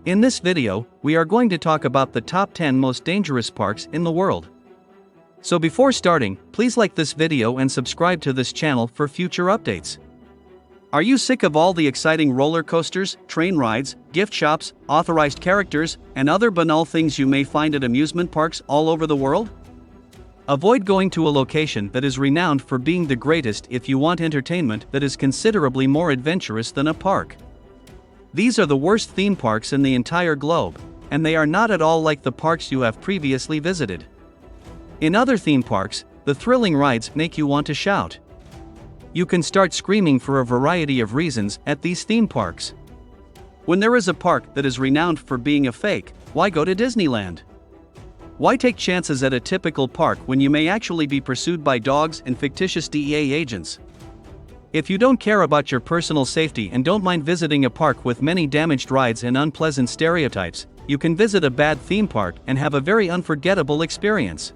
In this video, we are going to talk about the top 10 most dangerous parks in the world. So before starting, please like this video and subscribe to this channel for future updates. Are you sick of all the exciting roller coasters, train rides, gift shops, authorized characters, and other banal things you may find at amusement parks all over the world? Avoid going to a location that is renowned for being the greatest if you want entertainment that is considerably more adventurous than a park. These are the worst theme parks in the entire globe, and they are not at all like the parks you have previously visited. In other theme parks, the thrilling rides make you want to shout. You can start screaming for a variety of reasons at these theme parks. When there is a park that is renowned for being a fake, why go to Disneyland? Why take chances at a typical park when you may actually be pursued by dogs and fictitious DEA agents? If you don't care about your personal safety and don't mind visiting a park with many damaged rides and unpleasant stereotypes, you can visit a bad theme park and have a very unforgettable experience.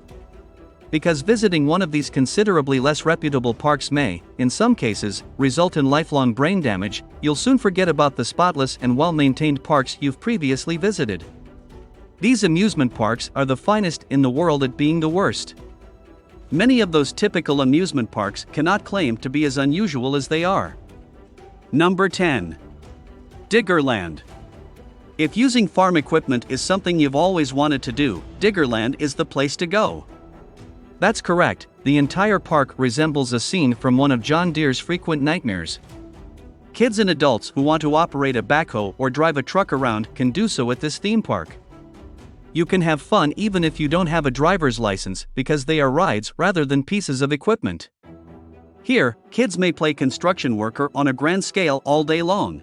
Because visiting one of these considerably less reputable parks may, in some cases, result in lifelong brain damage, you'll soon forget about the spotless and well-maintained parks you've previously visited. These amusement parks are the finest in the world at being the worst. Many of those typical amusement parks cannot claim to be as unusual as they are. Number 10. Diggerland. If using farm equipment is something you've always wanted to do, Diggerland is the place to go. That's correct, the entire park resembles a scene from one of John Deere's frequent nightmares. Kids and adults who want to operate a backhoe or drive a truck around can do so at this theme park. You can have fun even if you don't have a driver's license because they are rides rather than pieces of equipment. Here, kids may play construction worker on a grand scale all day long.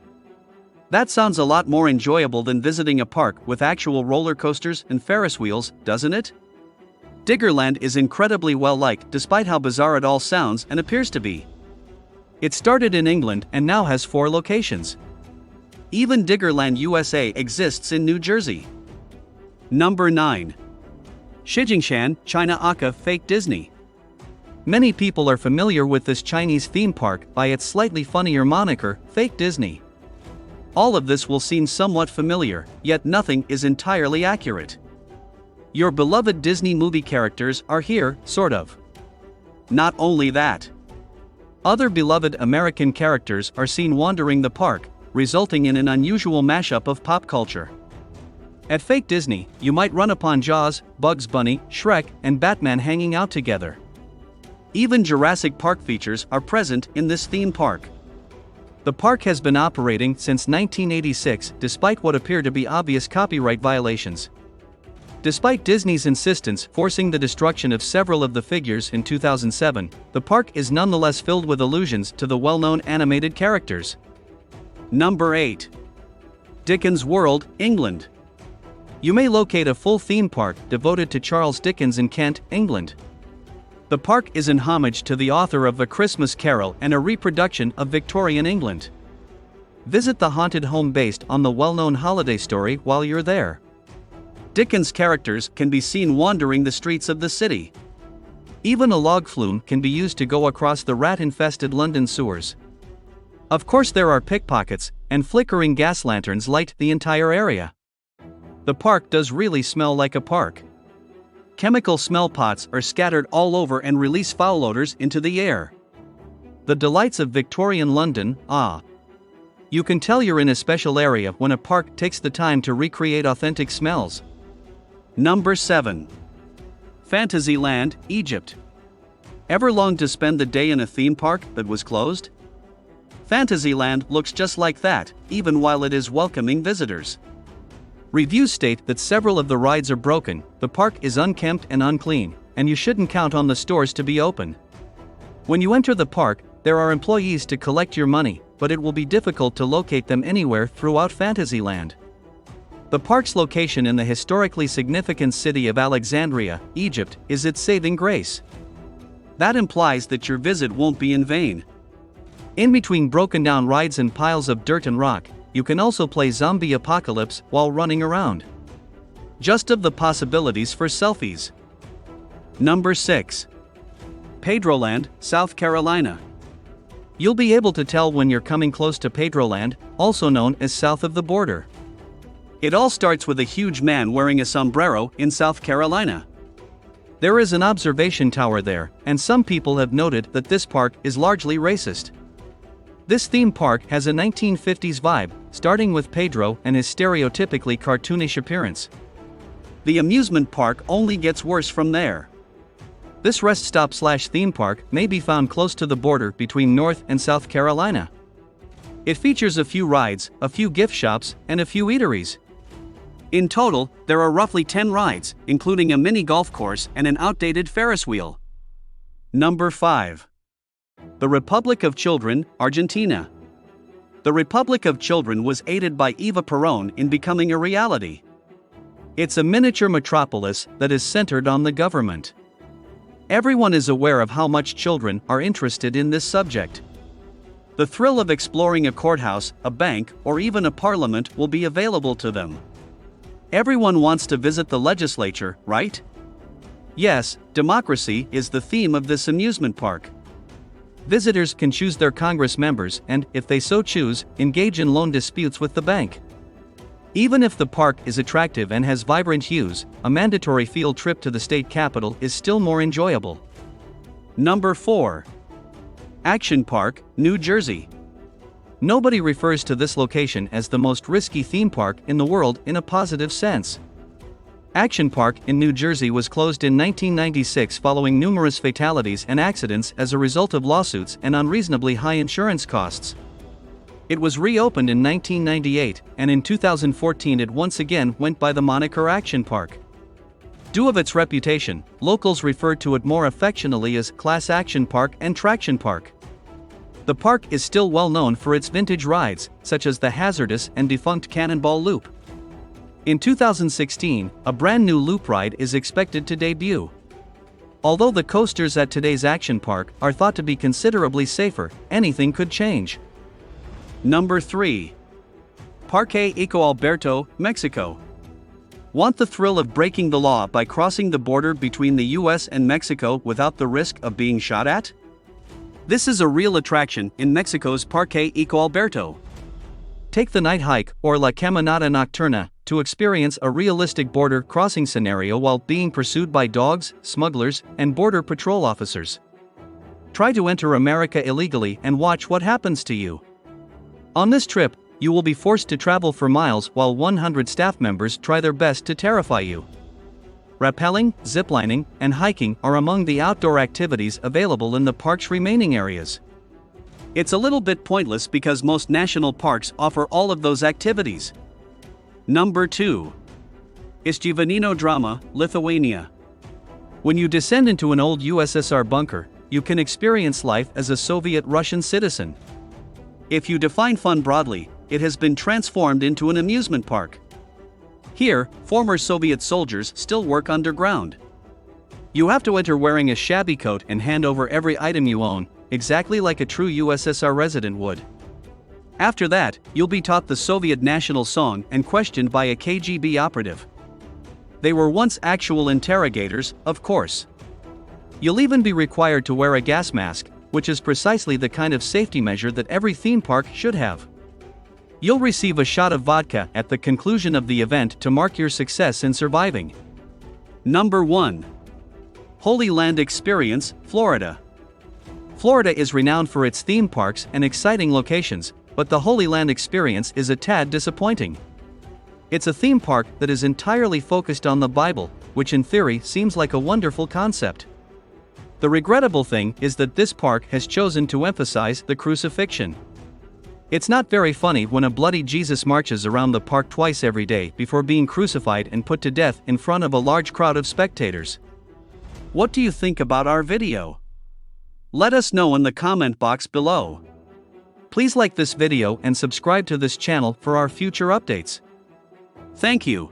That sounds a lot more enjoyable than visiting a park with actual roller coasters and Ferris wheels, doesn't it? Diggerland is incredibly well liked despite how bizarre it all sounds and appears to be. It started in England and now has 4 locations. Even Diggerland USA exists in New Jersey. Number 9. Shijingshan, China Aka Fake Disney. Many people are familiar with this Chinese theme park by its slightly funnier moniker, Fake Disney. All of this will seem somewhat familiar, yet nothing is entirely accurate. Your beloved Disney movie characters are here, sort of. Not only that. Other beloved American characters are seen wandering the park, resulting in an unusual mashup of pop culture. At Fake Disney, you might run upon Jaws, Bugs Bunny, Shrek, and Batman hanging out together. Even Jurassic Park features are present in this theme park. The park has been operating since 1986 despite what appear to be obvious copyright violations. Despite Disney's insistence forcing the destruction of several of the figures in 2007, the park is nonetheless filled with allusions to the well-known animated characters. Number 8. Dickens World, England. You may locate a full theme park devoted to Charles Dickens in Kent, England. The park is in homage to the author of A Christmas Carol and a reproduction of Victorian England. Visit the haunted home based on the well-known holiday story while you're there. Dickens' characters can be seen wandering the streets of the city. Even a log flume can be used to go across the rat-infested London sewers. Of course, there are pickpockets, and flickering gas lanterns light the entire area. The park does really smell like a park. Chemical smell pots are scattered all over and release foul odors into the air. The delights of Victorian London, ah. You can tell you're in a special area when a park takes the time to recreate authentic smells. Number 7. Fantasyland, Egypt. Ever longed to spend the day in a theme park that was closed? Fantasyland looks just like that, even while it is welcoming visitors. Reviews state that several of the rides are broken, the park is unkempt and unclean, and you shouldn't count on the stores to be open. When you enter the park, there are employees to collect your money, but it will be difficult to locate them anywhere throughout Fantasyland. The park's location in the historically significant city of Alexandria, Egypt, is its saving grace. That implies that your visit won't be in vain. In between broken-down rides and piles of dirt and rock, you can also play Zombie Apocalypse while running around. Just of the possibilities for selfies. Number 6. Pedroland, South Carolina. You'll be able to tell when you're coming close to Pedroland, also known as south of the border. It all starts with a huge man wearing a sombrero in South Carolina. There is an observation tower there, and some people have noted that this park is largely racist. This theme park has a 1950s vibe, starting with Pedro and his stereotypically cartoonish appearance. The amusement park only gets worse from there. This rest stop/theme park may be found close to the border between North and South Carolina. It features a few rides, a few gift shops, and a few eateries. In total, there are roughly 10 rides, including a mini golf course and an outdated Ferris wheel. Number 5. The Republic of Children, Argentina. The Republic of Children was aided by Eva Perón in becoming a reality. It's a miniature metropolis that is centered on the government. Everyone is aware of how much children are interested in this subject. The thrill of exploring a courthouse, a bank, or even a parliament will be available to them. Everyone wants to visit the legislature, right? Yes, democracy is the theme of this amusement park. Visitors can choose their Congress members and, if they so choose, engage in loan disputes with the bank. Even if the park is attractive and has vibrant hues, a mandatory field trip to the state capitol is still more enjoyable. Number 4. Action Park, New Jersey. Nobody refers to this location as the most risky theme park in the world in a positive sense. Action Park in New Jersey was closed in 1996 following numerous fatalities and accidents as a result of lawsuits and unreasonably high insurance costs. It was reopened in 1998, and in 2014 it once again went by the moniker Action Park. Due of its reputation, locals referred to it more affectionately as Class Action Park and Traction Park. The park is still well known for its vintage rides, such as the hazardous and defunct Cannonball Loop. In 2016, a brand new loop ride is expected to debut. Although the coasters at today's Action Park are thought to be considerably safer, anything could change. Number 3. Parque Ecoalberto, Mexico. Want the thrill of breaking the law by crossing the border between the US and Mexico without the risk of being shot at? This is a real attraction in Mexico's Parque Ecoalberto. Take the night hike, or La Caminata Nocturna, to experience a realistic border crossing scenario while being pursued by dogs, smugglers, and border patrol officers. Try to enter America illegally and watch what happens to you. On this trip, you will be forced to travel for miles while 100 staff members try their best to terrify you. Rappelling, ziplining, and hiking are among the outdoor activities available in the park's remaining areas. It's a little bit pointless because most national parks offer all of those activities. Number 2. Isgyvenino Drama, Lithuania. When you descend into an old USSR bunker, you can experience life as a Soviet Russian citizen. If you define fun broadly, it has been transformed into an amusement park. Here, former Soviet soldiers still work underground. You have to enter wearing a shabby coat and hand over every item you own, exactly like a true USSR resident would. After that, you'll be taught the Soviet national song and questioned by a KGB operative. They were once actual interrogators, of course. You'll even be required to wear a gas mask, which is precisely the kind of safety measure that every theme park should have. You'll receive a shot of vodka at the conclusion of the event to mark your success in surviving. Number 1. Holy Land Experience, Florida. Florida is renowned for its theme parks and exciting locations, but the Holy Land Experience is a tad disappointing. It's a theme park that is entirely focused on the Bible, which in theory seems like a wonderful concept. The regrettable thing is that this park has chosen to emphasize the crucifixion. It's not very funny when a bloody Jesus marches around the park twice every day before being crucified and put to death in front of a large crowd of spectators. What do you think about our video? Let us know in the comment box below. Please like this video and subscribe to this channel for our future updates. Thank you.